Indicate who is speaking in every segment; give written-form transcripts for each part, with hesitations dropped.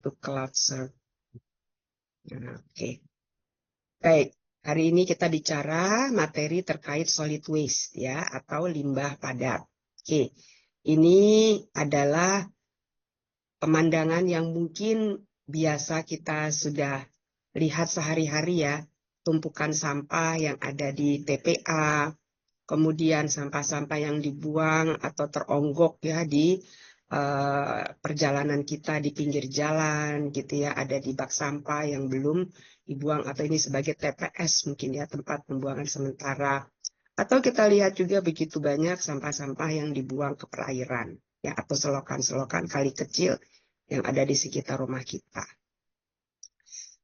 Speaker 1: to cloud serve. Oke. Baik, hari ini kita bicara materi terkait solid waste ya, atau limbah padat. Oke, ini adalah pemandangan yang mungkin biasa kita sudah lihat sehari-hari ya, tumpukan sampah yang ada di TPA, kemudian sampah-sampah yang dibuang atau teronggok ya di perjalanan kita di pinggir jalan gitu ya, ada di bak sampah yang belum dibuang atau ini sebagai TPS mungkin ya, tempat pembuangan sementara. Atau kita lihat juga begitu banyak sampah-sampah yang dibuang ke perairan ya, atau selokan-selokan kali kecil yang ada di sekitar rumah kita.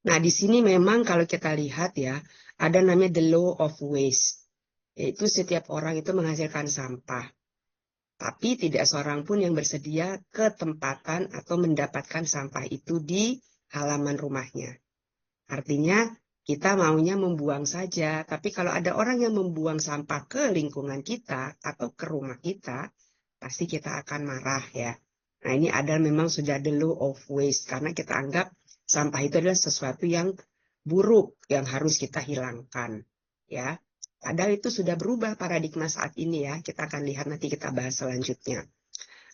Speaker 1: Nah, di sini memang kalau kita lihat ya, ada namanya the law of waste, yaitu setiap orang itu menghasilkan sampah. Tapi tidak seorang pun yang bersedia ketempatan atau mendapatkan sampah itu di halaman rumahnya. Artinya kita maunya membuang saja, tapi kalau ada orang yang membuang sampah ke lingkungan kita atau ke rumah kita, pasti kita akan marah ya. Nah, ini adalah memang sudah the law of waste, karena kita anggap sampah itu adalah sesuatu yang buruk yang harus kita hilangkan ya. Padahal itu sudah berubah paradigma saat ini ya. Kita akan lihat nanti, kita bahas selanjutnya.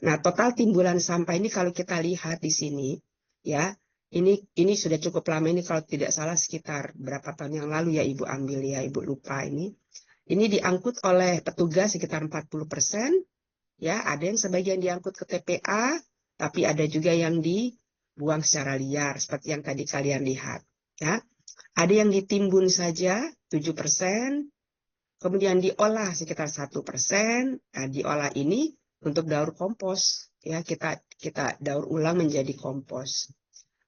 Speaker 1: Nah, total timbulan sampah ini kalau kita lihat di sini ya, ini sudah cukup lama, ini kalau tidak salah sekitar berapa tahun yang lalu ya Ibu ambil ya, Ibu lupa ini. Ini diangkut oleh petugas sekitar 40%. Ya, ada yang sebagian diangkut ke TPA, tapi ada juga yang dibuang secara liar, seperti yang tadi kalian lihat. Ya, ada yang ditimbun saja 7%, kemudian diolah sekitar 1%. Nah, diolah ini untuk daur kompos. Ya, kita daur ulang menjadi kompos.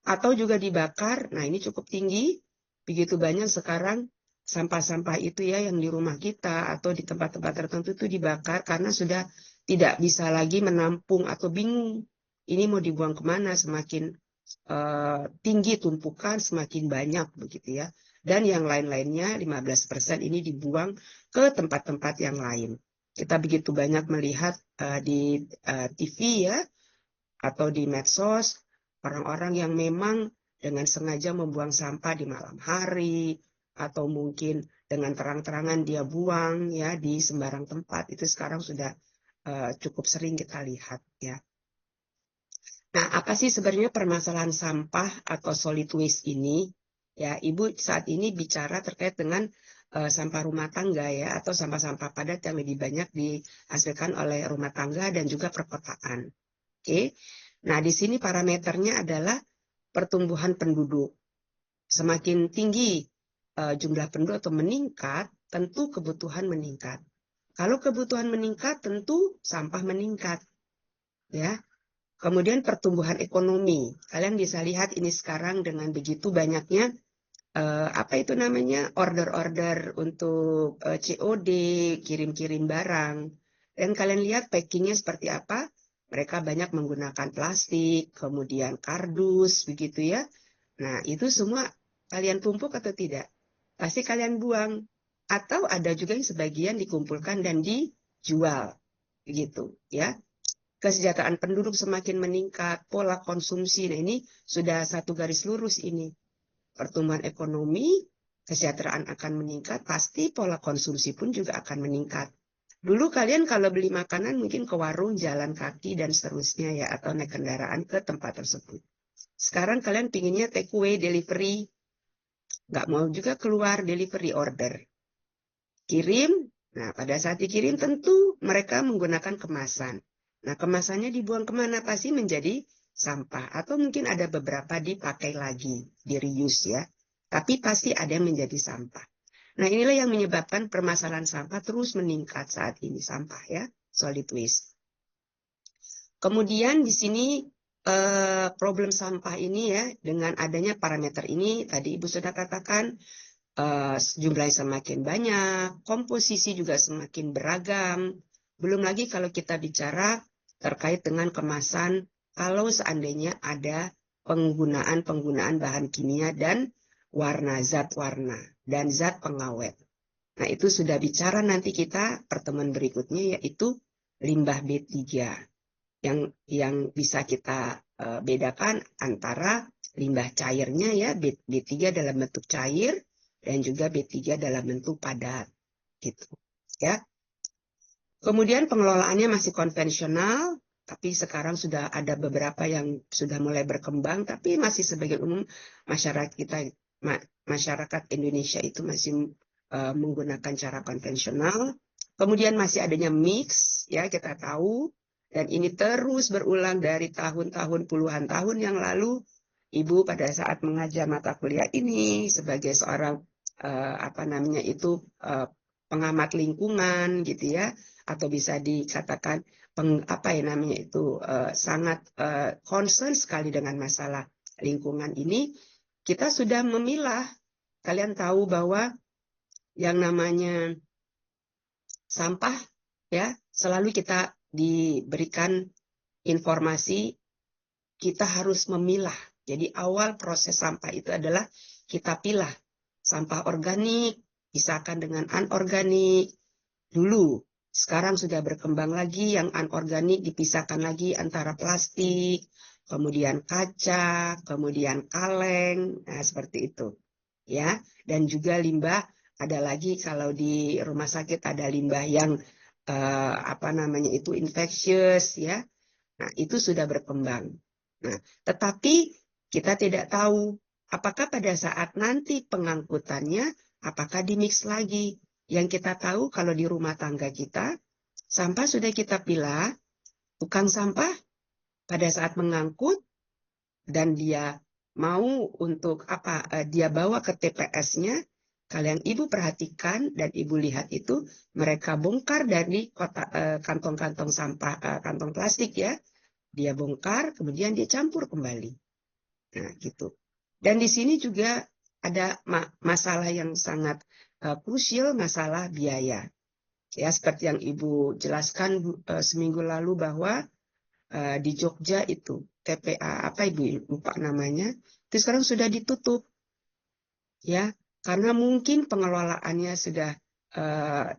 Speaker 1: Atau juga dibakar. Nah, ini cukup tinggi. Begitu banyak sekarang sampah-sampah itu ya yang di rumah kita atau di tempat-tempat tertentu itu dibakar karena sudah tidak bisa lagi menampung atau bingung ini mau dibuang kemana, semakin tinggi tumpukan semakin banyak begitu ya. Dan yang lain-lainnya 15% ini dibuang ke tempat-tempat yang lain. Kita begitu banyak melihat di TV ya atau di medsos orang-orang yang memang dengan sengaja membuang sampah di malam hari atau mungkin dengan terang-terangan dia buang ya di sembarang tempat. Itu sekarang sudah cukup sering kita lihat ya. Nah, apa sih sebenarnya permasalahan sampah atau solid waste ini? Ya, Ibu saat ini bicara terkait dengan sampah rumah tangga ya, atau sampah-sampah padat yang lebih banyak dihasilkan oleh rumah tangga dan juga perkotaan. Oke. Nah, di sini parameternya adalah pertumbuhan penduduk. Semakin tinggi jumlah penduduk atau meningkat, tentu kebutuhan meningkat. Kalau kebutuhan meningkat, tentu sampah meningkat. Ya. Kemudian pertumbuhan ekonomi. Kalian bisa lihat ini sekarang dengan begitu banyaknya apa itu namanya, order-order untuk COD, kirim-kirim barang. Dan kalian lihat packingnya seperti apa. Mereka banyak menggunakan plastik, kemudian kardus, begitu ya. Nah, itu semua kalian tumpuk atau tidak? Pasti kalian buang. Atau ada juga yang sebagian dikumpulkan dan dijual. Begitu ya. Kesejahteraan penduduk semakin meningkat, pola konsumsi. Nah, ini sudah satu garis lurus ini. Pertumbuhan ekonomi, kesejahteraan akan meningkat, pasti pola konsumsi pun juga akan meningkat. Dulu kalian kalau beli makanan mungkin ke warung, jalan kaki, dan seterusnya ya, atau naik kendaraan ke tempat tersebut. Sekarang kalian pinginnya take away, delivery, nggak mau juga keluar, delivery order. Kirim, nah pada saat dikirim tentu mereka menggunakan kemasan. Nah kemasannya dibuang kemana? Pasti menjadi sampah. Atau mungkin ada beberapa dipakai lagi, di reuse ya. Tapi pasti ada yang menjadi sampah. Nah inilah yang menyebabkan permasalahan sampah terus meningkat saat ini, sampah ya, solid waste. Kemudian di sini problem sampah ini ya, dengan adanya parameter ini, tadi Ibu sudah katakan, jumlahnya semakin banyak, komposisi juga semakin beragam. Belum lagi kalau kita bicara terkait dengan kemasan, kalau seandainya ada penggunaan bahan kimia dan warna, zat warna, dan zat pengawet. Nah, itu sudah bicara nanti kita pertemuan berikutnya, yaitu limbah B3 yang bisa kita bedakan antara limbah cairnya ya, B3 dalam bentuk cair dan juga B3 dalam bentuk padat gitu ya. Kemudian pengelolaannya masih konvensional, tapi sekarang sudah ada beberapa yang sudah mulai berkembang, tapi masih sebagian umum masyarakat Indonesia itu masih menggunakan cara konvensional. Kemudian masih adanya mix, ya kita tahu, dan ini terus berulang dari tahun-tahun puluhan tahun yang lalu. Ibu pada saat mengajar mata kuliah ini sebagai seorang pengamat lingkungan gitu ya, atau bisa dikatakan sangat concern sekali dengan masalah lingkungan ini. Kita sudah memilah. Kalian tahu bahwa yang namanya sampah ya selalu kita diberikan informasi kita harus memilah. Jadi awal proses sampah itu adalah kita pilah sampah organik pisahkan dengan anorganik dulu. Sekarang sudah berkembang lagi yang anorganik dipisahkan lagi antara plastik, kemudian kaca, kemudian kaleng, nah seperti itu. Ya, dan juga limbah ada lagi kalau di rumah sakit ada limbah yang infectious ya. Nah, itu sudah berkembang. Nah, tetapi kita tidak tahu apakah pada saat nanti pengangkutannya apakah dimix lagi. Yang kita tahu kalau di rumah tangga kita, sampah sudah kita pilah, tukang sampah pada saat mengangkut dan dia mau untuk dia bawa ke TPS-nya, kalian ibu perhatikan dan ibu lihat itu mereka bongkar dari kantong-kantong sampah, kantong plastik ya, dia bongkar kemudian dia campur kembali. Nah gitu. Dan di sini juga ada masalah yang sangat krusial, masalah biaya. Ya, seperti yang Ibu jelaskan seminggu lalu bahwa di Jogja itu TPA Ibu lupa namanya, itu sekarang sudah ditutup. Ya, karena mungkin pengelolaannya sudah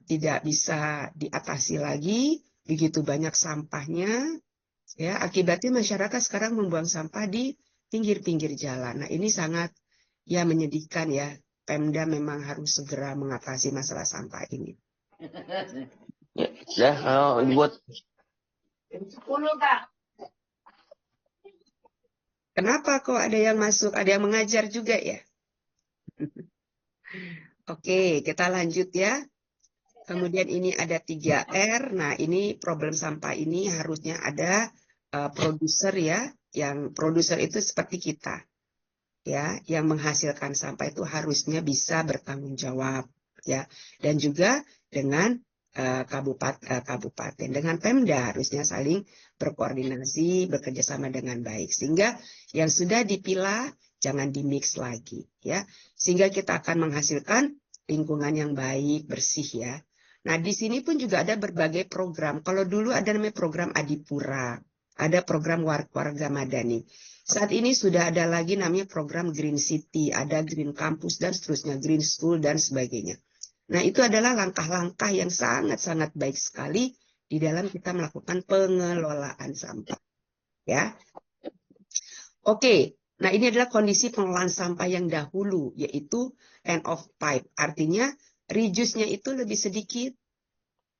Speaker 1: tidak bisa diatasi lagi, begitu banyak sampahnya. Ya, akibatnya masyarakat sekarang membuang sampah di pinggir-pinggir jalan. Nah, ini sangat menyedihkan ya. Pemda memang harus segera mengatasi masalah sampah ini.
Speaker 2: Ya, dibuat.
Speaker 1: Kenapa kok ada yang masuk, ada yang mengajar juga ya? Oke, kita lanjut ya. Kemudian ini ada 3R. Nah, ini problem sampah ini harusnya ada produser ya. Yang produser itu seperti kita. Ya, yang menghasilkan sampah itu harusnya bisa bertanggung jawab ya. Dan juga dengan kabupaten dengan Pemda harusnya saling berkoordinasi, bekerja sama dengan baik sehingga yang sudah dipilah jangan dimix lagi ya. Sehingga kita akan menghasilkan lingkungan yang baik, bersih ya. Nah, di sini pun juga ada berbagai program. Kalau dulu ada namanya program Adipura, ada program warga madani. Saat ini sudah ada lagi namanya program Green City, ada Green Campus dan seterusnya, Green School dan sebagainya. Nah, itu adalah langkah-langkah yang sangat-sangat baik sekali di dalam kita melakukan pengelolaan sampah. Ya. Oke, nah ini adalah kondisi pengelolaan sampah yang dahulu, yaitu end of pipe. Artinya, reduce-nya itu lebih sedikit,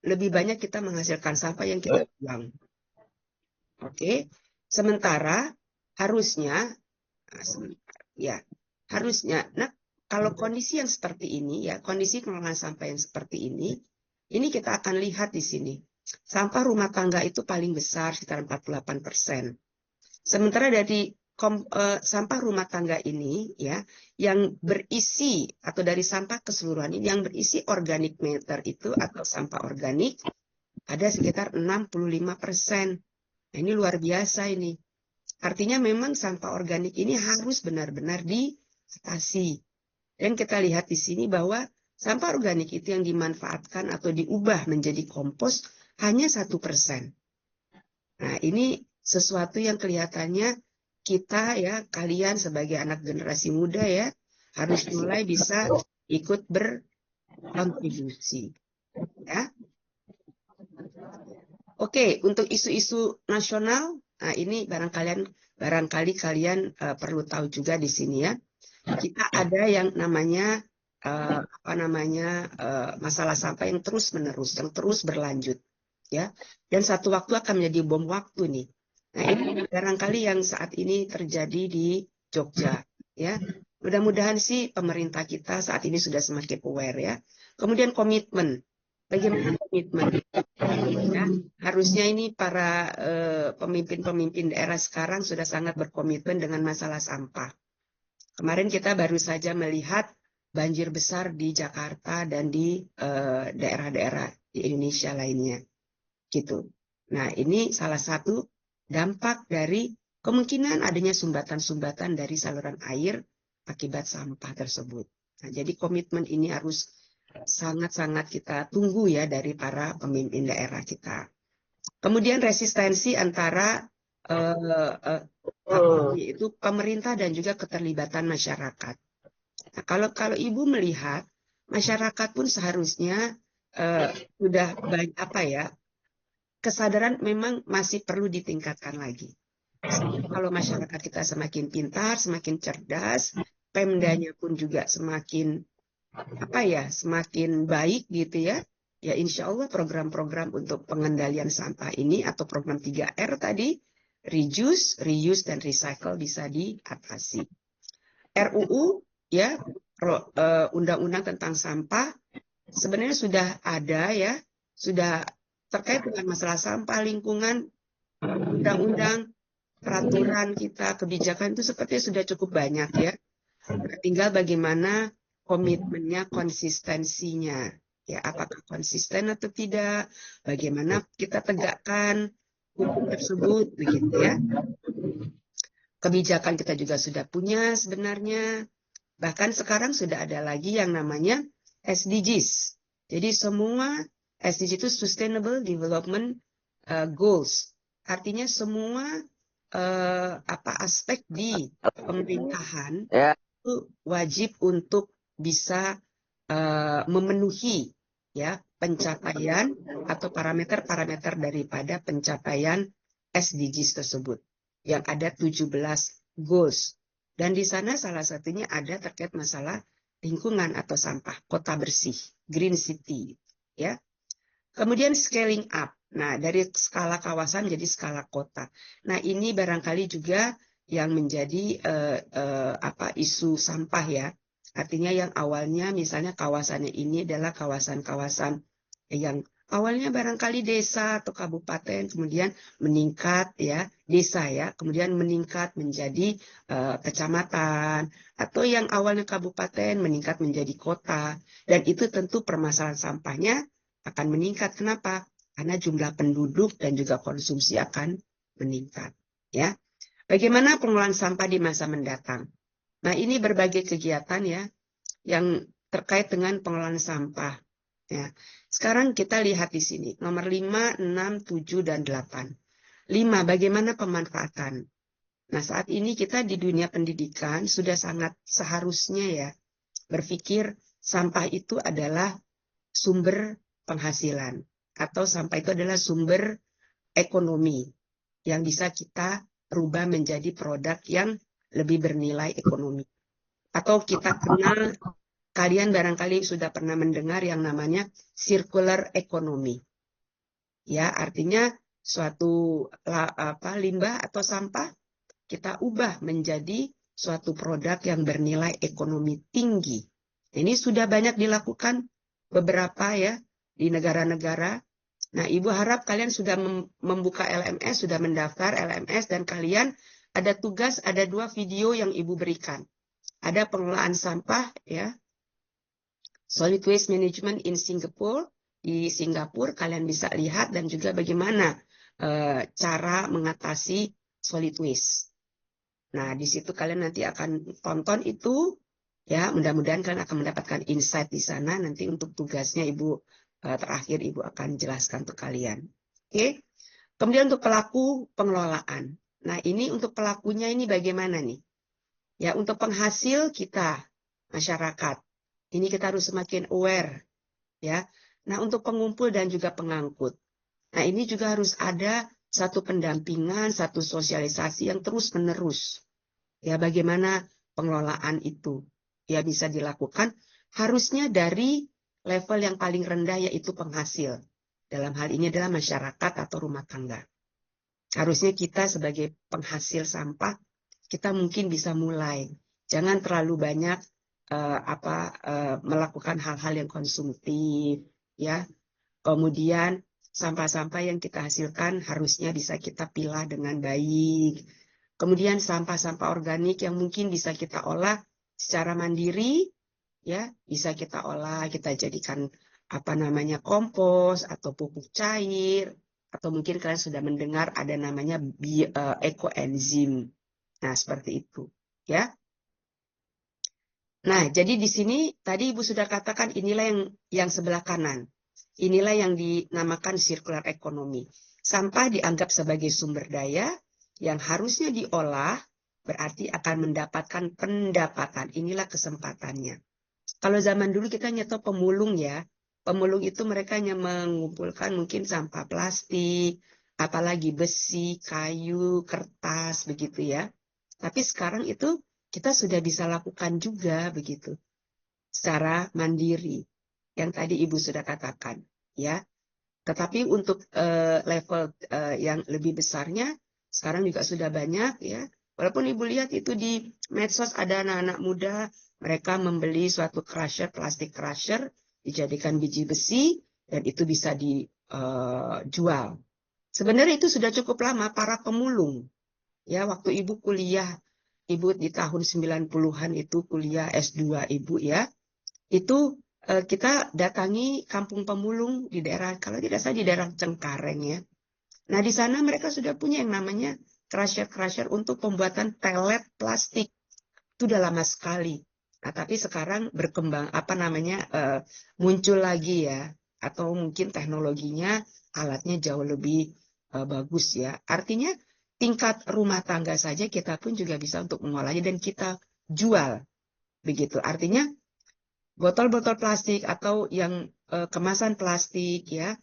Speaker 1: lebih banyak kita menghasilkan sampah yang kita buang. Oke, sementara harusnya, nah kalau kondisi yang seperti ini ya, kondisi pengelolaan sampah yang seperti ini kita akan lihat di sini. Sampah rumah tangga itu paling besar sekitar 48%. Sementara dari sampah rumah tangga ini ya, yang berisi atau dari sampah keseluruhan ini yang berisi organic matter itu atau sampah organik ada sekitar 65%. Nah, ini luar biasa ini. Artinya memang sampah organik ini harus benar-benar diatasi. Dan kita lihat di sini bahwa sampah organik itu yang dimanfaatkan atau diubah menjadi kompos hanya 1%. Nah, ini sesuatu yang kelihatannya kita ya, kalian sebagai anak generasi muda ya, harus mulai bisa ikut berkontribusi. Ya. Oke, untuk isu-isu nasional, nah ini barang kalian barangkali kalian perlu tahu juga di sini ya, kita ada yang namanya masalah sampah yang terus menerus, yang terus berlanjut, ya. Dan satu waktu akan menjadi bom waktu nih. Nah ini barangkali yang saat ini terjadi di Jogja, ya. Mudah-mudahan sih pemerintah kita saat ini sudah semakin aware ya. Kemudian komitmen, bagaimana komitmen? Ya, harusnya ini para pemimpin-pemimpin daerah sekarang sudah sangat berkomitmen dengan masalah sampah. Kemarin kita baru saja melihat banjir besar di Jakarta dan di daerah-daerah di Indonesia lainnya, gitu. Nah, ini salah satu dampak dari kemungkinan adanya sumbatan-sumbatan dari saluran air akibat sampah tersebut. Nah, jadi komitmen ini harus sangat-sangat kita tunggu ya dari para pemimpin daerah kita. Kemudian resistensi antara itu pemerintah dan juga keterlibatan masyarakat. Nah, kalau Ibu melihat masyarakat pun seharusnya sudah banyak kesadaran memang masih perlu ditingkatkan lagi. Kalau masyarakat kita semakin pintar, semakin cerdas, Pemdanya pun juga semakin semakin baik gitu ya. Ya insya Allah program-program untuk pengendalian sampah ini atau program 3R tadi, reduce, reuse, dan recycle bisa diatasi. RUU ya, undang-undang tentang sampah sebenarnya sudah ada ya, sudah terkait dengan masalah sampah lingkungan, undang-undang, peraturan kita, kebijakan itu sepertinya sudah cukup banyak ya. Tinggal bagaimana komitmennya, konsistensinya. Ya, apakah konsisten atau tidak? Bagaimana kita tegakkan hukum tersebut, begitu ya. Kebijakan kita juga sudah punya sebenarnya. Bahkan sekarang sudah ada lagi yang namanya SDGs. Jadi semua SDGs itu Sustainable Development Goals. Artinya semua aspek di pemerintahan itu wajib untuk bisa memenuhi ya pencapaian atau parameter-parameter daripada pencapaian SDGs tersebut yang ada 17 goals. Dan di sana salah satunya ada terkait masalah lingkungan atau sampah, kota bersih, green city, ya. Kemudian scaling up. Nah, dari skala kawasan jadi skala kota. Nah, ini barangkali juga yang menjadi isu sampah ya. Artinya yang awalnya misalnya kawasannya ini adalah kawasan-kawasan yang awalnya barangkali desa atau kabupaten, kemudian meningkat ya, desa ya, kemudian meningkat menjadi kecamatan, atau yang awalnya kabupaten meningkat menjadi kota. Dan itu tentu permasalahan sampahnya akan meningkat. Kenapa? Karena jumlah penduduk dan juga konsumsi akan meningkat. Ya, bagaimana pengelolaan sampah di masa mendatang? Nah, ini berbagai kegiatan ya yang terkait dengan pengelolaan sampah. Ya. Sekarang kita lihat di sini, nomor 5, 6, 7, dan 8. 5, bagaimana pemanfaatan? Nah, saat ini kita di dunia pendidikan sudah sangat seharusnya ya berpikir sampah itu adalah sumber penghasilan. Atau sampah itu adalah sumber ekonomi yang bisa kita rubah menjadi produk yang lebih bernilai ekonomi. Atau kita kenal, kalian barangkali sudah pernah mendengar yang namanya circular economy. Ya, artinya suatu limbah atau sampah kita ubah menjadi suatu produk yang bernilai ekonomi tinggi. Ini sudah banyak dilakukan beberapa ya di negara-negara. Nah, Ibu harap kalian sudah membuka LMS, sudah mendaftar LMS, dan kalian ada tugas, ada 2 video yang Ibu berikan. Ada pengelolaan sampah ya, Solid Waste Management in Singapore, di Singapura kalian bisa lihat, dan juga bagaimana cara mengatasi solid waste. Nah, di situ kalian nanti akan tonton itu, ya, mudah-mudahan kalian akan mendapatkan insight di sana. Nanti untuk tugasnya Ibu, terakhir Ibu akan jelaskan untuk kalian. Oke. Kemudian untuk pelaku pengelolaan. Nah, ini untuk pelakunya ini bagaimana nih? Ya, untuk penghasil kita, masyarakat. Ini kita harus semakin aware, ya. Nah, untuk pengumpul dan juga pengangkut. Nah, ini juga harus ada satu pendampingan, satu sosialisasi yang terus-menerus. Ya, bagaimana pengelolaan itu ya bisa dilakukan harusnya dari level yang paling rendah yaitu penghasil. Dalam hal ini adalah masyarakat atau rumah tangga. Harusnya kita sebagai penghasil sampah kita mungkin bisa mulai. Jangan terlalu banyak melakukan hal-hal yang konsumtif ya. Kemudian sampah-sampah yang kita hasilkan harusnya bisa kita pilah dengan baik. Kemudian sampah-sampah organik yang mungkin bisa kita olah secara mandiri, ya bisa kita olah, kita jadikan kompos atau pupuk cair, atau mungkin kalian sudah mendengar ada namanya ekoenzim. Nah seperti itu, ya. Nah jadi di sini tadi Ibu sudah katakan inilah yang sebelah kanan. Inilah yang dinamakan circular economy. Sampah dianggap sebagai sumber daya yang harusnya diolah, berarti akan mendapatkan pendapatan. Inilah kesempatannya. Kalau zaman dulu kita nyetok pemulung ya. Pemulung itu mereka hanya mengumpulkan mungkin sampah plastik, apalagi besi, kayu, kertas, begitu ya. Tapi sekarang itu kita sudah bisa lakukan juga begitu. Secara mandiri. Yang tadi Ibu sudah katakan, ya. Tetapi untuk level yang lebih besarnya, sekarang juga sudah banyak, ya. Walaupun Ibu lihat itu di medsos ada anak-anak muda, mereka membeli suatu crusher, plastik crusher, dijadikan biji besi, dan itu bisa dijual. Sebenarnya itu sudah cukup lama para pemulung. Ya, waktu Ibu kuliah, Ibu di tahun 90-an itu kuliah S2 Ibu ya, itu kita datangi kampung pemulung di daerah, kalau tidak salah di daerah Cengkareng ya. Nah di sana mereka sudah punya yang namanya crusher untuk pembuatan pelet plastik. Itu udah lama sekali. Nah tapi sekarang berkembang muncul lagi ya, atau mungkin teknologinya alatnya jauh lebih bagus ya. Artinya tingkat rumah tangga saja kita pun juga bisa untuk mengolahnya dan kita jual begitu. Artinya botol-botol plastik atau yang kemasan plastik ya,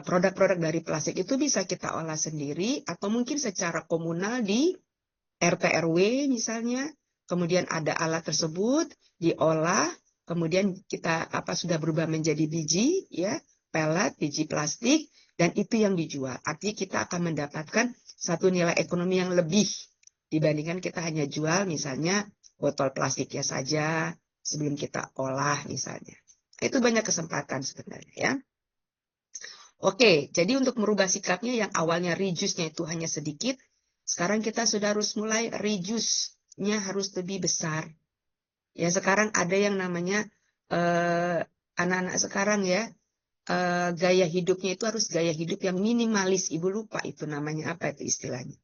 Speaker 1: produk-produk dari plastik itu bisa kita olah sendiri atau mungkin secara komunal di RT RW misalnya, kemudian ada alat tersebut diolah, kemudian kita sudah berubah menjadi biji ya, pelet, biji plastik, dan itu yang dijual. Artinya kita akan mendapatkan satu nilai ekonomi yang lebih dibandingkan kita hanya jual misalnya botol plastiknya saja sebelum kita olah misalnya. Itu banyak kesempatan sebenarnya ya. Oke, jadi untuk merubah sikapnya yang awalnya reduce-nya itu hanya sedikit, sekarang kita sudah harus mulai reduce-nya harus lebih besar. Ya sekarang ada yang namanya anak-anak sekarang ya, gaya hidupnya itu harus gaya hidup yang minimalis. Ibu lupa itu namanya apa itu istilahnya.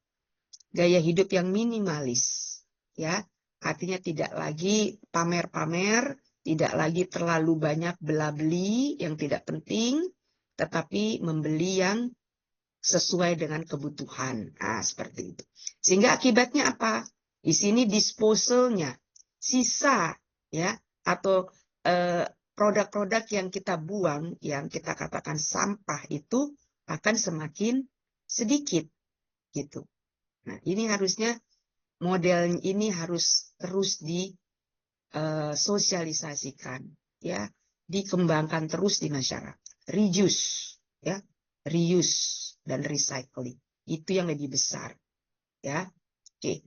Speaker 1: Gaya hidup yang minimalis. Ya, artinya tidak lagi pamer-pamer, tidak lagi terlalu banyak bela-beli yang tidak penting, tetapi membeli yang sesuai dengan kebutuhan. Nah, seperti itu. Sehingga akibatnya apa? Di sini disposalnya, sisa ya, atau produk-produk yang kita buang, yang kita katakan sampah itu akan semakin sedikit gitu. Nah, ini harusnya model ini harus terus disosialisasikan, ya, dikembangkan terus di masyarakat. Reduce, ya, reuse dan recycling itu yang lebih besar, ya. Oke.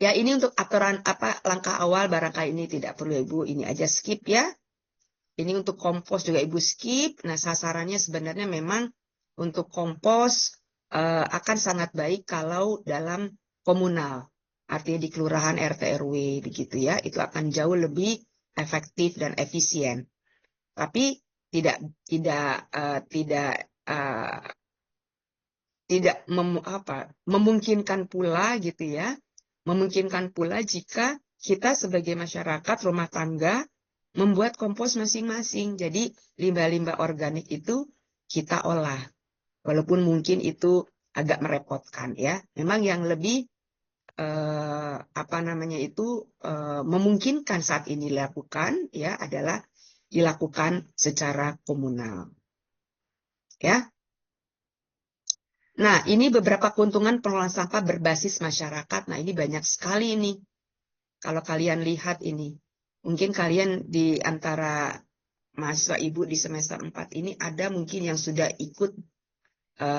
Speaker 1: Ya, ini untuk aturan langkah awal barangkali ini tidak perlu Ibu, ini aja skip ya. Ini untuk kompos juga Ibu skip. Nah, sasarannya sebenarnya memang untuk kompos akan sangat baik kalau dalam komunal, artinya di kelurahan RT RW begitu ya, itu akan jauh lebih efektif dan efisien. Tapi tidak memungkinkan pula gitu ya, memungkinkan pula jika kita sebagai masyarakat rumah tangga membuat kompos masing-masing. Jadi limbah-limbah organik itu kita olah. Walaupun mungkin itu agak merepotkan ya. Memang yang lebih memungkinkan saat ini dilakukan ya adalah dilakukan secara komunal. Ya. Nah, ini beberapa keuntungan pengelolaan sampah berbasis masyarakat. Nah, ini banyak sekali ini. Kalau kalian lihat ini, mungkin kalian di antara mahasiswa ibu di semester 4 ini ada mungkin yang sudah ikut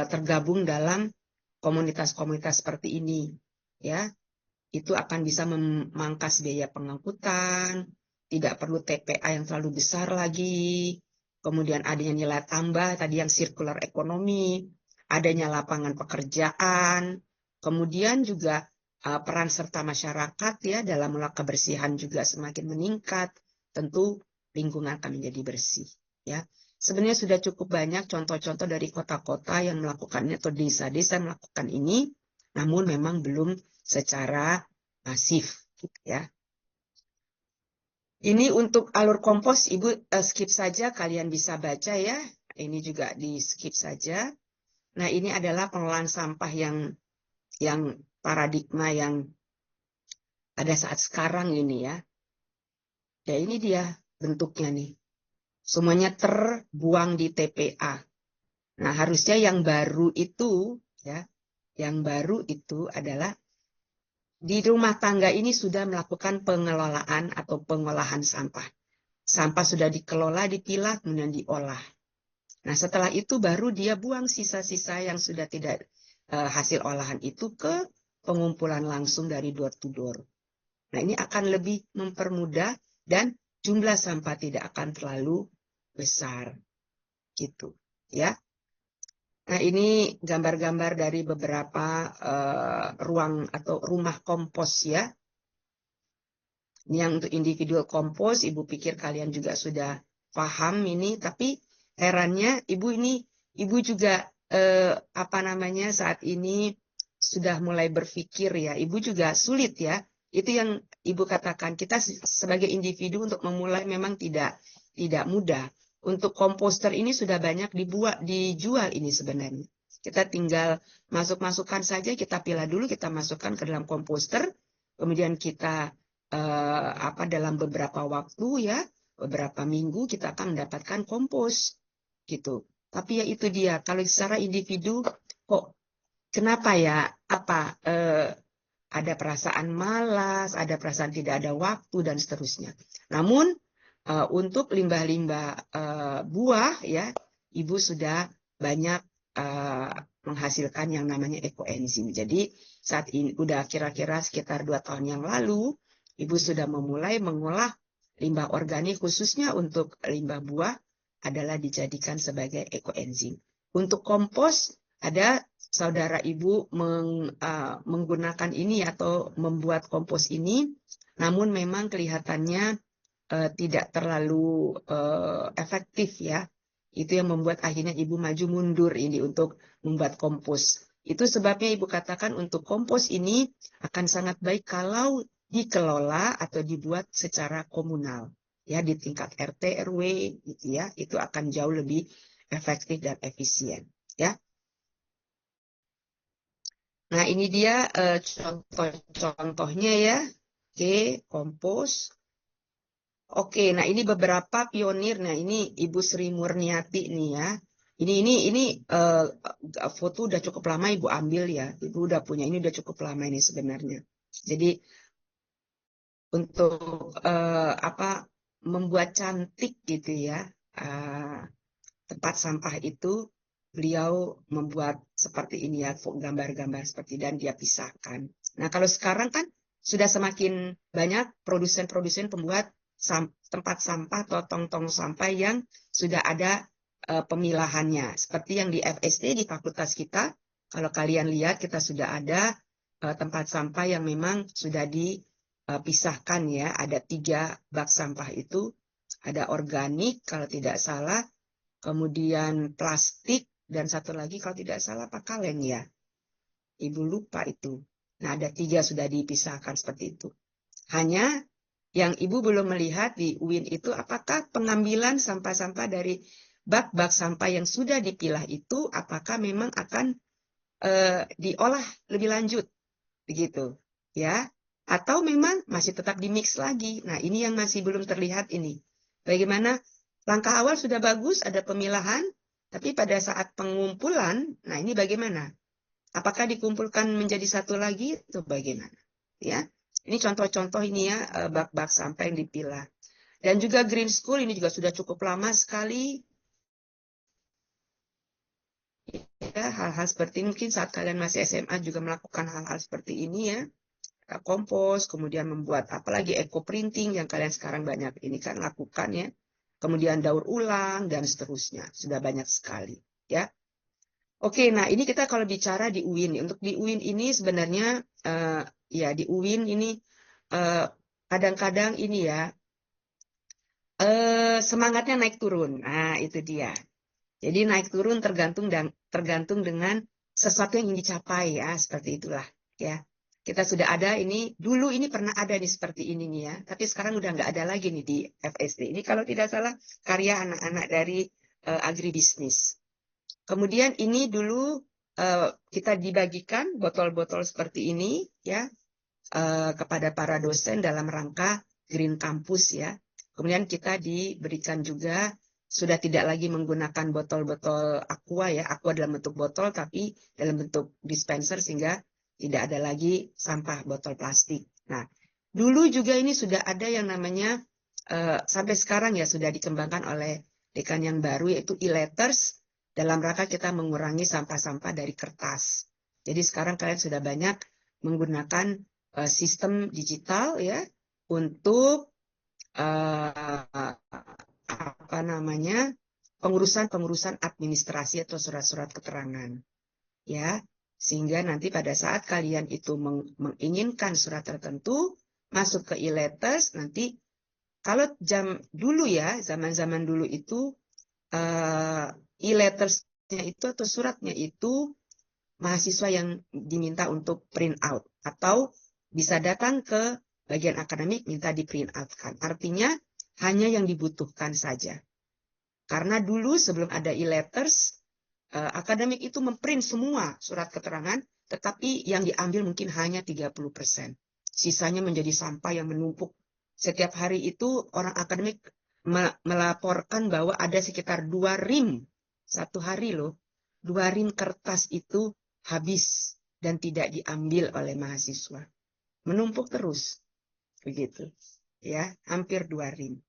Speaker 1: tergabung dalam komunitas-komunitas seperti ini. Ya, itu akan bisa memangkas biaya pengangkutan, tidak perlu TPA yang terlalu besar lagi, kemudian adanya nilai tambah, tadi yang circular ekonomi, adanya lapangan pekerjaan, kemudian juga peran serta masyarakat ya dalam melakukan kebersihan juga semakin meningkat, tentu lingkungan akan menjadi bersih. Ya, sebenarnya sudah cukup banyak contoh-contoh dari kota-kota yang melakukannya atau desa-desa melakukan ini, namun memang belum secara masif, ya. Ini untuk alur kompos, Ibu skip saja, kalian bisa baca ya. Ini juga di skip saja. Nah, ini adalah pengelolaan sampah yang paradigma yang pada saat sekarang ini ya. Ya, ini dia bentuknya nih. Semuanya terbuang di TPA. Nah, harusnya yang baru itu ya, yang baru itu adalah di rumah tangga ini sudah melakukan pengelolaan atau pengolahan sampah. Sampah sudah dikelola, dipilah, kemudian diolah. Nah, setelah itu baru dia buang sisa-sisa yang sudah tidak hasil olahan itu ke pengumpulan langsung dari door to door. Nah, ini akan lebih mempermudah dan jumlah sampah tidak akan terlalu besar. Gitu, ya. Nah, ini gambar-gambar dari beberapa ruang atau rumah kompos ya. Ini yang untuk individual kompos, Ibu pikir kalian juga sudah paham ini, tapi herannya Ibu juga saat ini sudah mulai berpikir ya, Ibu juga sulit ya. Itu yang Ibu katakan, kita sebagai individu untuk memulai memang tidak mudah. Untuk komposter ini sudah banyak dijual ini sebenarnya. Kita tinggal masukkan saja, kita pilah dulu, kita masukkan ke dalam komposter, kemudian kita dalam beberapa waktu ya, beberapa minggu kita akan mendapatkan kompos gitu. Tapi ya itu dia, kalau secara individu kok kenapa ya ada perasaan malas, ada perasaan tidak ada waktu dan seterusnya. Namun untuk limbah-limbah buah ya, Ibu sudah banyak menghasilkan yang namanya ekoenzim. Jadi saat ini udah kira-kira sekitar 2 tahun yang lalu Ibu sudah memulai mengolah limbah organik khususnya untuk limbah buah adalah dijadikan sebagai ekoenzim. Untuk kompos ada saudara Ibu menggunakan ini atau membuat kompos ini, namun memang kelihatannya tidak terlalu efektif ya. Itu yang membuat akhirnya Ibu maju mundur ini untuk membuat kompos. Itu sebabnya Ibu katakan untuk kompos ini akan sangat baik kalau dikelola atau dibuat secara komunal ya di tingkat RT RW gitu ya, itu akan jauh lebih efektif dan efisien ya. Nah, ini dia contoh-contohnya ya. Oke, kompos. Oke, nah ini beberapa pionir. Nah, ini Ibu Sri Murniati nih ya. Ini foto udah cukup lama Ibu ambil ya. Ibu udah punya, ini udah cukup lama ini sebenarnya. Jadi untuk membuat cantik gitu ya tempat sampah itu, beliau membuat seperti ini ya, gambar-gambar seperti dan dia pisahkan. Nah, kalau sekarang kan sudah semakin banyak produsen-produsen pembuat tempat sampah atau tong-tong sampah yang sudah ada pemilahannya. Seperti yang di FSD di fakultas kita, kalau kalian lihat kita sudah ada tempat sampah yang memang sudah dipisahkan ya. Ada 3 bak sampah itu, ada organik kalau tidak salah, kemudian plastik, dan satu lagi kalau tidak salah apa kaleng ya. Ibu lupa itu. Nah, ada 3 sudah dipisahkan seperti itu. Hanya yang Ibu belum melihat di UIN itu apakah pengambilan sampah-sampah dari bak-bak sampah yang sudah dipilah itu apakah memang akan diolah lebih lanjut begitu ya, atau memang masih tetap dimix lagi. Nah, ini yang masih belum terlihat ini. Bagaimana langkah awal sudah bagus, ada pemilahan, tapi pada saat pengumpulan, nah ini bagaimana? Apakah dikumpulkan menjadi satu lagi atau bagaimana? Ya, ini contoh-contoh ini ya bak-bak sampah yang dipilah. Dan juga Green School ini juga sudah cukup lama sekali. Ya, hal-hal seperti ini mungkin saat kalian masih SMA juga melakukan hal-hal seperti ini ya. Kompos, kemudian membuat apalagi eco printing yang kalian sekarang banyak ini kan lakukan ya. Kemudian daur ulang dan seterusnya. Sudah banyak sekali ya. Oke, nah ini kita kalau bicara di UIN. Untuk di UIN ini sebenarnya ya di UIN ini kadang-kadang ini ya semangatnya naik turun. Nah, itu dia. Jadi naik turun tergantung dengan sesuatu yang ingin dicapai ya, seperti itulah ya. Kita sudah ada ini, dulu ini pernah ada nih seperti ini nih ya, tapi sekarang udah nggak ada lagi nih di FSD. Ini kalau tidak salah karya anak-anak dari agribisnis. Kemudian ini dulu kita dibagikan botol-botol seperti ini ya kepada para dosen dalam rangka Green Campus ya. Kemudian kita diberikan juga sudah tidak lagi menggunakan botol-botol aqua ya, aqua dalam bentuk botol tapi dalam bentuk dispenser sehingga tidak ada lagi sampah botol plastik. Nah, dulu juga ini sudah ada yang namanya sampai sekarang ya sudah dikembangkan oleh dekan yang baru yaitu e-letters dalam rangka kita mengurangi sampah-sampah dari kertas. Jadi sekarang kalian sudah banyak menggunakan sistem digital ya untuk apa namanya pengurusan administrasi atau surat-surat keterangan ya, sehingga nanti pada saat kalian itu menginginkan surat tertentu masuk ke e-letters, nanti kalau dulu ya zaman-zaman dulu itu e-lettersnya itu atau suratnya itu mahasiswa yang diminta untuk print out atau bisa datang ke bagian akademik minta di print out-kan. Artinya hanya yang dibutuhkan saja. Karena dulu sebelum ada e-letters, akademik itu memprint semua surat keterangan, tetapi yang diambil mungkin hanya 30%. Sisanya menjadi sampah yang menumpuk. Setiap hari itu orang akademik melaporkan bahwa ada sekitar 2 rim. Satu hari loh, 2 rim kertas itu habis dan tidak diambil oleh mahasiswa. Menumpuk terus. Begitu. Ya, hampir 2 rim.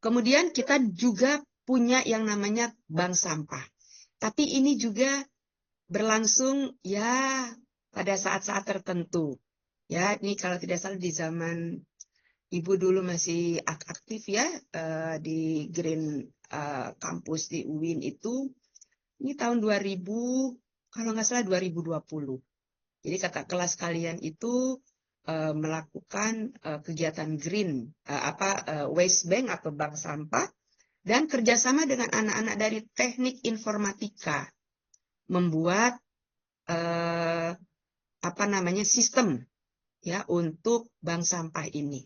Speaker 1: Kemudian kita juga punya yang namanya bank sampah. Tapi ini juga berlangsung ya pada saat-saat tertentu. Ya, ini kalau tidak salah di zaman Ibu dulu masih aktif ya di Green Campus di UIN itu. Ini tahun 2000, kalau nggak salah 2020. Jadi kata kelas kalian itu melakukan kegiatan green, waste bank atau bank sampah, dan kerjasama dengan anak-anak dari teknik informatika membuat sistem ya untuk bank sampah ini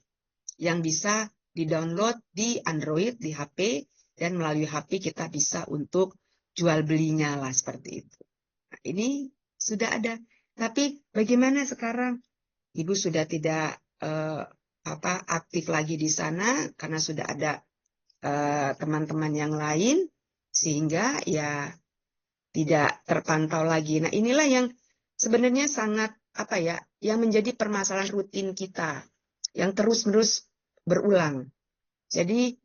Speaker 1: yang bisa di-download di Android, di HP, dan melalui HP kita bisa untuk jual belinya lah seperti itu. Nah, ini sudah ada. Tapi bagaimana sekarang? Ibu sudah tidak aktif lagi di sana karena sudah ada teman-teman yang lain sehingga ya tidak terpantau lagi. Nah, inilah yang sebenarnya sangat yang menjadi permasalahan rutin kita yang terus-menerus berulang. Jadi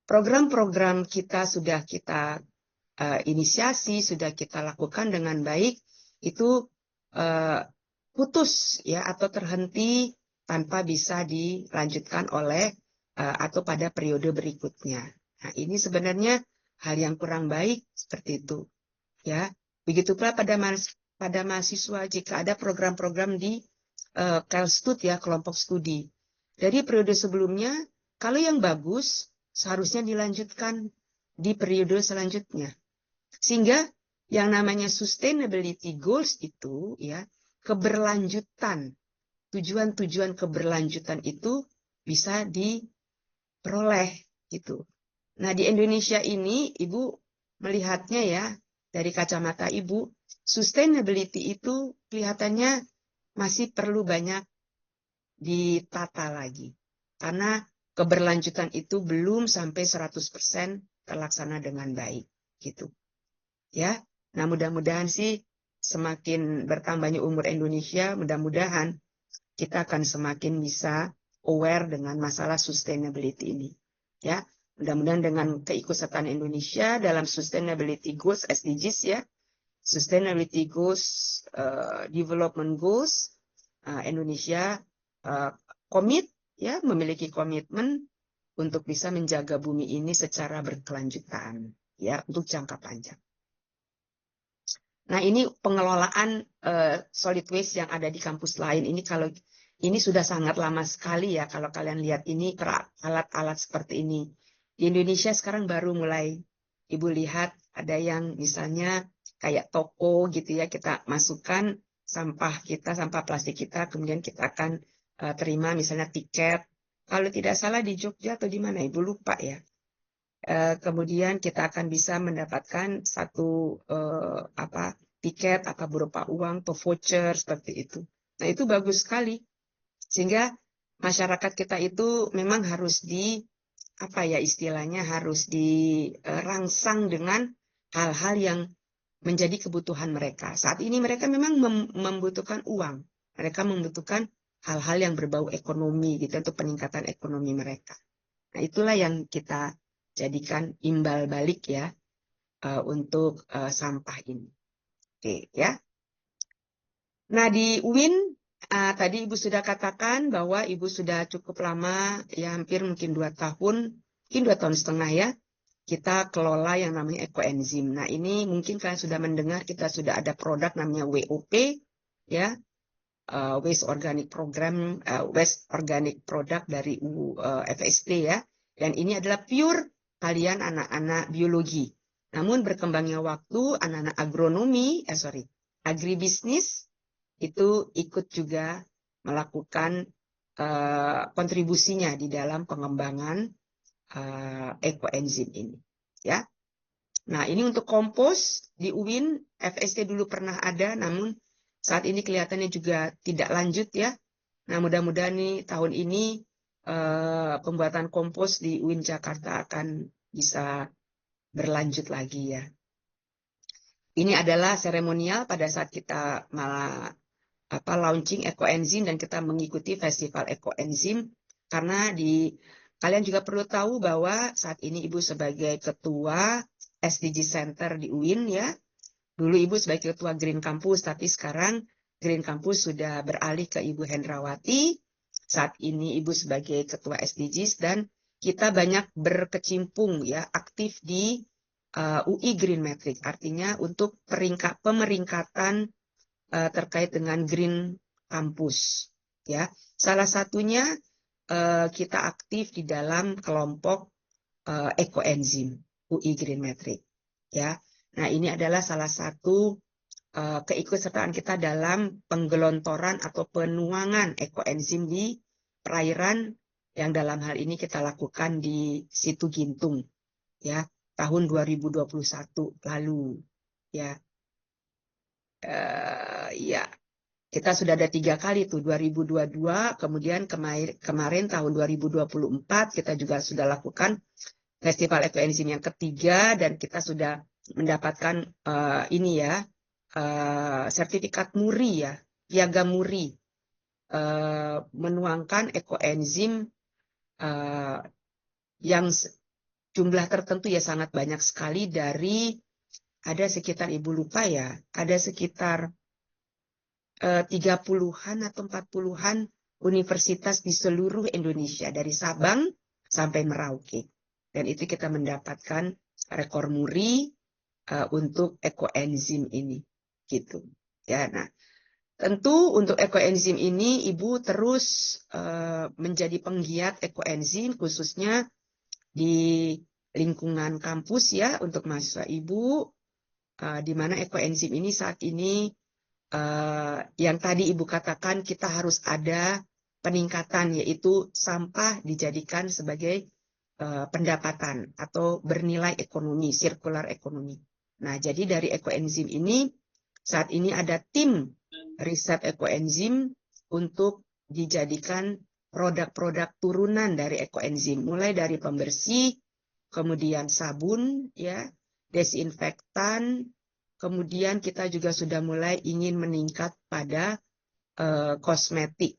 Speaker 1: program-program kita sudah kita inisiasi, sudah kita lakukan dengan baik, itu putus ya atau terhenti tanpa bisa dilanjutkan oleh atau pada periode berikutnya. Nah, ini sebenarnya hal yang kurang baik seperti itu. Ya, begitu pula pada mahasiswa jika ada program-program di Kelstud ya, kelompok studi. Dari periode sebelumnya, kalau yang bagus seharusnya dilanjutkan di periode selanjutnya. Sehingga yang namanya sustainability goals itu ya, keberlanjutan, tujuan-tujuan keberlanjutan itu bisa diperoleh gitu. Nah, di Indonesia ini Ibu melihatnya ya dari kacamata Ibu, sustainability itu kelihatannya masih perlu banyak ditata lagi. Karena keberlanjutan itu belum sampai 100% terlaksana dengan baik gitu. Ya. Nah, mudah-mudahan sih semakin bertambahnya umur Indonesia, mudah-mudahan kita akan semakin bisa aware dengan masalah sustainability ini. Ya, mudah-mudahan dengan keikutsertaan Indonesia dalam sustainability goals SDGs ya, sustainability goals, development goals, Indonesia komit ya, memiliki komitmen untuk bisa menjaga bumi ini secara berkelanjutan ya, untuk jangka panjang. Nah, ini pengelolaan solid waste yang ada di kampus lain. Ini sudah sangat lama sekali ya, kalau kalian lihat ini alat-alat seperti ini. Di Indonesia sekarang baru mulai Ibu lihat ada yang misalnya kayak toko gitu ya, kita masukkan sampah plastik kita, kemudian kita akan terima misalnya tiket. Kalau tidak salah di Jogja atau di mana, Ibu lupa ya. Kemudian kita akan bisa mendapatkan satu tiket atau berupa uang atau voucher seperti itu. Nah, itu bagus sekali. Sehingga masyarakat kita itu memang harus harus dirangsang dengan hal-hal yang menjadi kebutuhan mereka. Saat ini mereka memang membutuhkan uang. Mereka membutuhkan hal-hal yang berbau ekonomi gitu untuk peningkatan ekonomi mereka. Nah, itulah yang kita jadikan imbal balik ya untuk sampah ini. Oke ya. Nah, di UIN tadi Ibu sudah katakan bahwa Ibu sudah cukup lama, ya hampir mungkin 2 tahun, mungkin 2 tahun setengah ya, kita kelola yang namanya ekoenzim. Nah, ini mungkin kalian sudah mendengar, kita sudah ada produk namanya WOP ya, Waste Organic Program, Waste Organic Product dari FST ya. Dan ini adalah pure kalian anak-anak biologi. Namun berkembangnya waktu, anak-anak agribisnis itu ikut juga melakukan kontribusinya di dalam pengembangan ekoenzim ini. Ya. Nah, ini untuk kompos di UIN, FST dulu pernah ada, namun saat ini kelihatannya juga tidak lanjut ya. Nah, mudah-mudahan nih tahun ini pembuatan kompos di UIN Jakarta akan bisa berlanjut lagi ya. Ini adalah seremonial pada saat kita launching ekoenzim dan kita mengikuti festival ekoenzim, karena kalian juga perlu tahu bahwa saat ini Ibu sebagai ketua SDG Center di UIN ya. Dulu Ibu sebagai ketua Green Campus, tapi sekarang Green Campus sudah beralih ke Ibu Hendrawati. Saat ini Ibu sebagai ketua SDGs dan kita banyak berkecimpung ya, aktif di UI Green Matrix. Artinya untuk pemeringkatan terkait dengan Green Campus ya. Salah satunya kita aktif di dalam kelompok ekoenzim UI Green Matrix ya. Nah, ini adalah salah satu keikutsertaan kita dalam penggelontoran atau penuangan ekoenzim di perairan yang dalam hal ini kita lakukan di Situ Gintung ya, tahun 2021 lalu ya. Ya, kita sudah ada 3 kali tuh, 2022, kemudian kemarin tahun 2024 kita juga sudah lakukan festival ekoenzim yang ketiga dan kita sudah mendapatkan sertifikat MURI ya, piagam MURI, menuangkan ekoenzim yang jumlah tertentu ya sangat banyak sekali dari ada sekitar, Ibu lupa ya, ada sekitar 30-an atau 40-an universitas di seluruh Indonesia dari Sabang sampai Merauke. Dan itu kita mendapatkan rekor MURI untuk ekoenzim ini gitu. Ya, nah, tentu untuk ekoenzim ini Ibu terus menjadi penggiat ekoenzim khususnya di lingkungan kampus ya untuk mahasiswa Ibu, di mana ekoenzim ini saat ini yang tadi Ibu katakan kita harus ada peningkatan, yaitu sampah dijadikan sebagai pendapatan atau bernilai ekonomi, circular ekonomi. Nah, jadi dari ekoenzim ini saat ini ada tim riset ekoenzim untuk dijadikan produk-produk turunan dari ekoenzim, mulai dari pembersih, kemudian sabun, ya, desinfektan, Kemudian kita juga sudah mulai ingin meningkat pada kosmetik.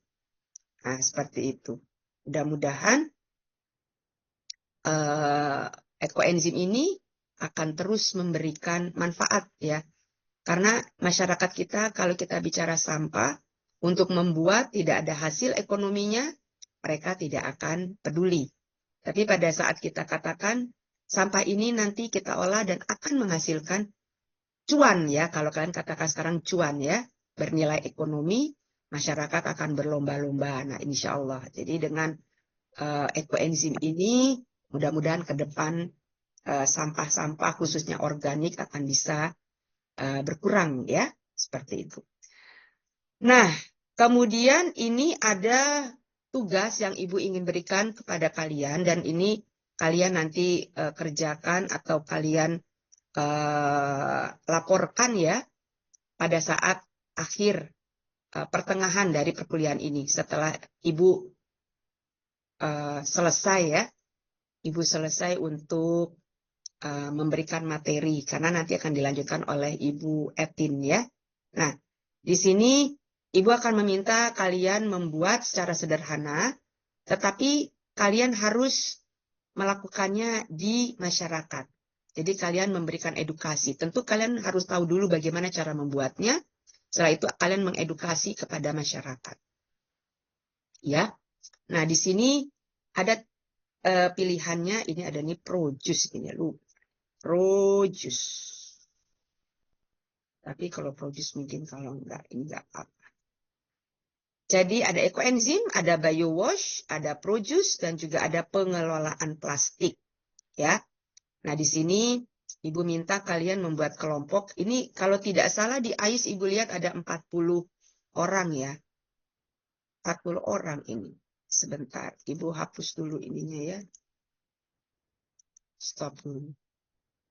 Speaker 1: Nah, seperti itu. Mudah-mudahan ekoenzim ini akan terus memberikan manfaat ya. Karena masyarakat kita kalau kita bicara sampah, untuk membuat tidak ada hasil ekonominya, mereka tidak akan peduli. Tapi pada saat kita katakan, sampah ini nanti kita olah dan akan menghasilkan cuan ya, kalau kalian katakan sekarang cuan ya, bernilai ekonomi, masyarakat akan berlomba-lomba. Nah, insya Allah. Jadi dengan ekoenzim ini, mudah-mudahan ke depan sampah-sampah khususnya organik akan bisa berkurang ya, seperti itu. Nah, kemudian ini ada tugas yang Ibu ingin berikan kepada kalian dan ini kalian nanti kerjakan atau kalian laporkan ya pada saat akhir pertengahan dari perkuliahan ini setelah Ibu selesai ya. Ibu selesai untuk memberikan materi karena nanti akan dilanjutkan oleh Ibu Etin ya. Nah, di sini Ibu akan meminta kalian membuat secara sederhana, tetapi kalian harus melakukannya di masyarakat. Jadi kalian memberikan edukasi. Tentu kalian harus tahu dulu bagaimana cara membuatnya. Setelah itu kalian mengedukasi kepada masyarakat. Ya. Nah, di sini ada pilihannya. Ini ada nih produce ini lu. Produce. Tapi kalau produce mungkin kalau enggak, ini enggak apa. Jadi ada ekoenzim, ada biowash, ada produce, dan juga ada pengelolaan plastik. Ya. Nah, di sini Ibu minta kalian membuat kelompok. Ini kalau tidak salah di AIS Ibu lihat ada 40 orang ya. 40 orang ini. Sebentar, Ibu hapus dulu ininya ya. Stop dulu.